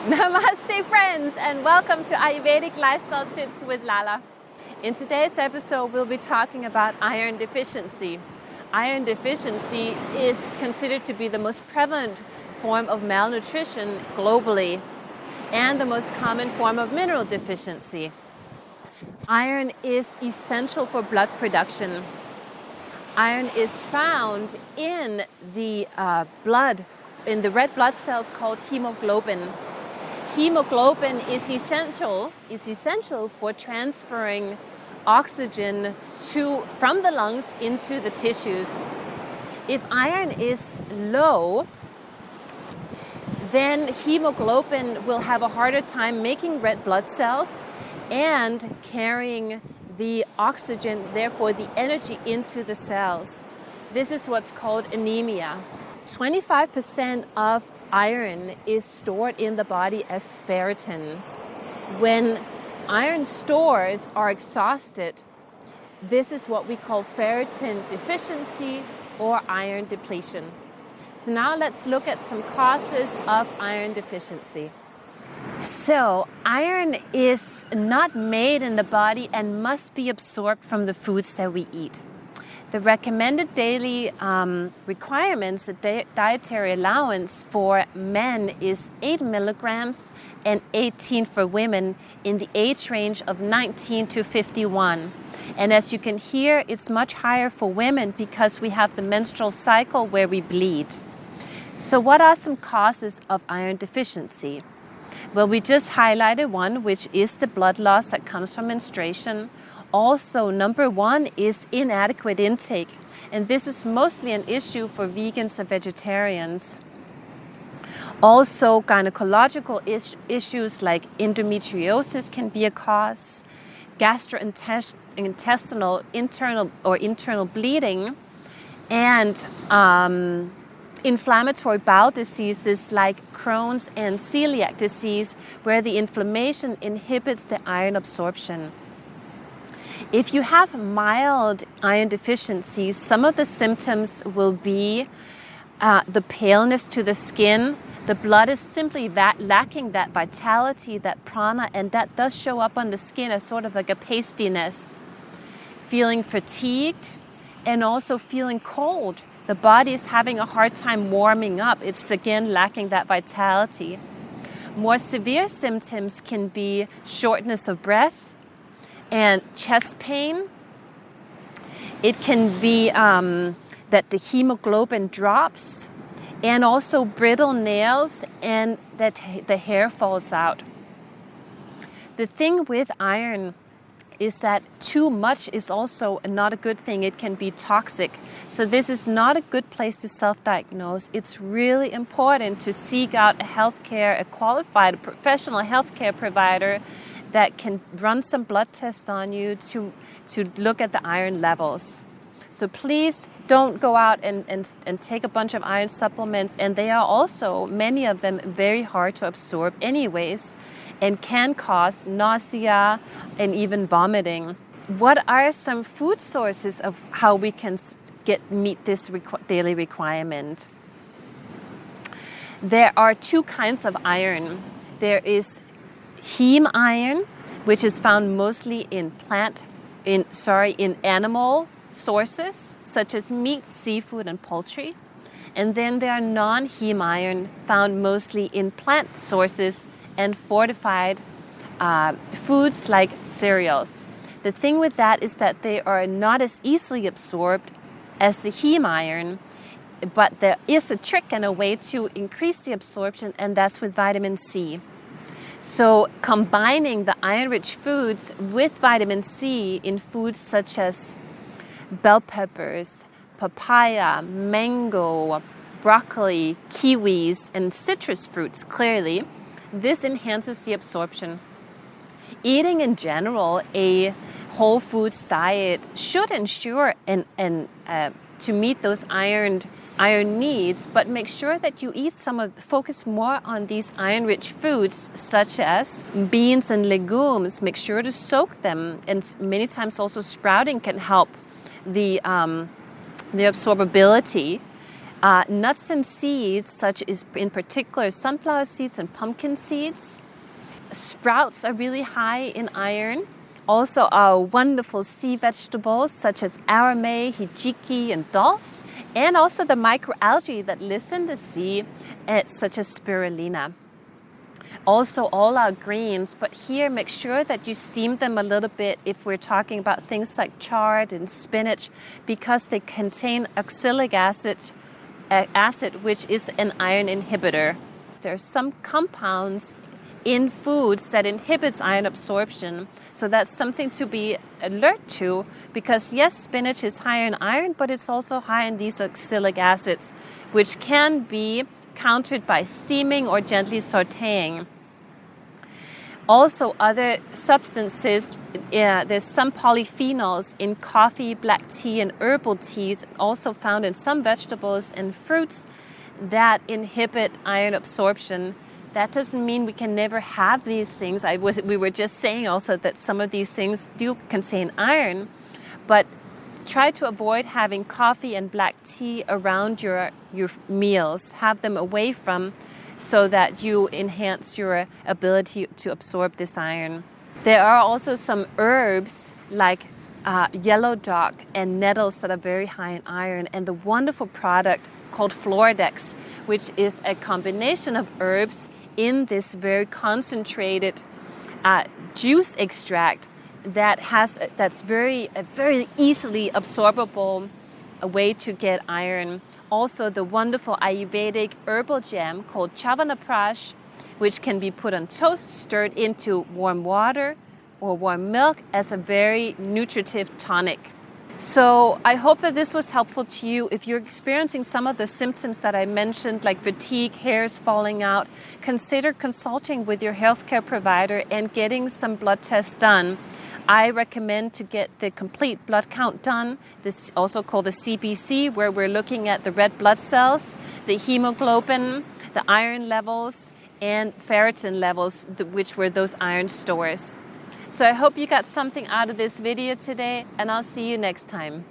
Namaste friends, and welcome to Ayurvedic Lifestyle Tips with Lala. In today's episode we'll be talking about iron deficiency. Iron deficiency is considered to be the most prevalent form of malnutrition globally and the most common form of mineral deficiency. Iron is essential for blood production. Iron is found in the blood, in the red blood cells called hemoglobin. Hemoglobin is essential for transferring oxygen from the lungs into the tissues. If iron is low, then hemoglobin will have a harder time making red blood cells and carrying the oxygen, therefore the energy, into the cells. This is what's called anemia. 25% of iron is stored in the body as ferritin. When iron stores are exhausted, this is what we call ferritin deficiency or iron depletion. So now let's look at some causes of iron deficiency. So iron is not made in the body and must be absorbed from the foods that we eat. The recommended daily requirements, the dietary allowance for men is 8 milligrams and 18 for women in the age range of 19 to 51. And as you can hear, it's much higher for women because we have the menstrual cycle where we bleed. So what are some causes of iron deficiency? Well, we just highlighted one, which is the blood loss that comes from menstruation. Also, number one is inadequate intake, and this is mostly an issue for vegans and vegetarians. Also, gynecological issues like endometriosis can be a cause, gastrointestinal internal bleeding, and inflammatory bowel diseases like Chron's and Celiac disease, where the inflammation inhibits the iron absorption. If you have mild iron deficiency, some of the symptoms will be the paleness to the skin. The blood is simply lacking that vitality, that prana, and that does show up on the skin as sort of like a pastiness. Feeling fatigued and also feeling cold. The body is having a hard time warming up. It's again lacking that vitality. More severe symptoms can be shortness of breath and chest pain. It can be that the hemoglobin drops, and also brittle nails, and that the hair falls out. The thing with iron is that too much is also not a good thing. It can be toxic. So this is not a good place to self-diagnose. It's really important to seek out a qualified professional healthcare provider that can run some blood tests on you to look at the iron levels. So please don't go out and take a bunch of iron supplements, and they are also, many of them, very hard to absorb anyways and can cause nausea and even vomiting. What are some food sources of how we can meet this daily requirement? There are two kinds of iron. There is heme iron, which is found mostly in animal sources such as meat, seafood, and poultry. And then there are non-heme iron found mostly in plant sources and fortified foods like cereals. The thing with that is that they are not as easily absorbed as the heme iron, but there is a trick and a way to increase the absorption, and that's with vitamin C. So combining the iron-rich foods with vitamin C in foods such as bell peppers, papaya, mango, broccoli, kiwis, and citrus fruits, clearly, this enhances the absorption. Eating in general a whole foods diet should ensure to meet those iron needs, but make sure that you eat focus more on these iron-rich foods such as beans and legumes. Make sure to soak them, and many times also sprouting can help the absorbability. Nuts and seeds, such as in particular sunflower seeds and pumpkin seeds. Sprouts are really high in iron. Also, our wonderful sea vegetables such as aramay, hijiki, and dulse, and also the microalgae that live in the sea, such as spirulina. Also, all our greens, but here make sure that you steam them a little bit if we're talking about things like chard and spinach, because they contain oxalic acid, which is an iron inhibitor. There are some compounds in foods that inhibits iron absorption, so that's something to be alert to, because yes, spinach is high in iron, but it's also high in these oxalic acids, which can be countered by steaming or gently sauteing. Also, other substances, there's some polyphenols in coffee, black tea, and herbal teas, also found in some vegetables and fruits that inhibit iron absorption. That doesn't mean we can never have these things. We were just saying also that some of these things do contain iron, but try to avoid having coffee and black tea around your meals. Have them away from, so that you enhance your ability to absorb this iron. There are also some herbs like yellow dock and nettles that are very high in iron, and the wonderful product called Floradex, which is a combination of herbs in this very concentrated juice extract that's very easily absorbable way to get iron. Also, the wonderful Ayurvedic herbal jam called Chyawanprash, which can be put on toast, stirred into warm water or warm milk as a very nutritive tonic. So I hope that this was helpful to you. If you're experiencing some of the symptoms that I mentioned, like fatigue, hairs falling out, consider consulting with your healthcare provider and getting some blood tests done. I recommend to get the complete blood count done. This is also called the CBC, where we're looking at the red blood cells, the hemoglobin, the iron levels, and ferritin levels, which were those iron stores. So I hope you got something out of this video today, and I'll see you next time.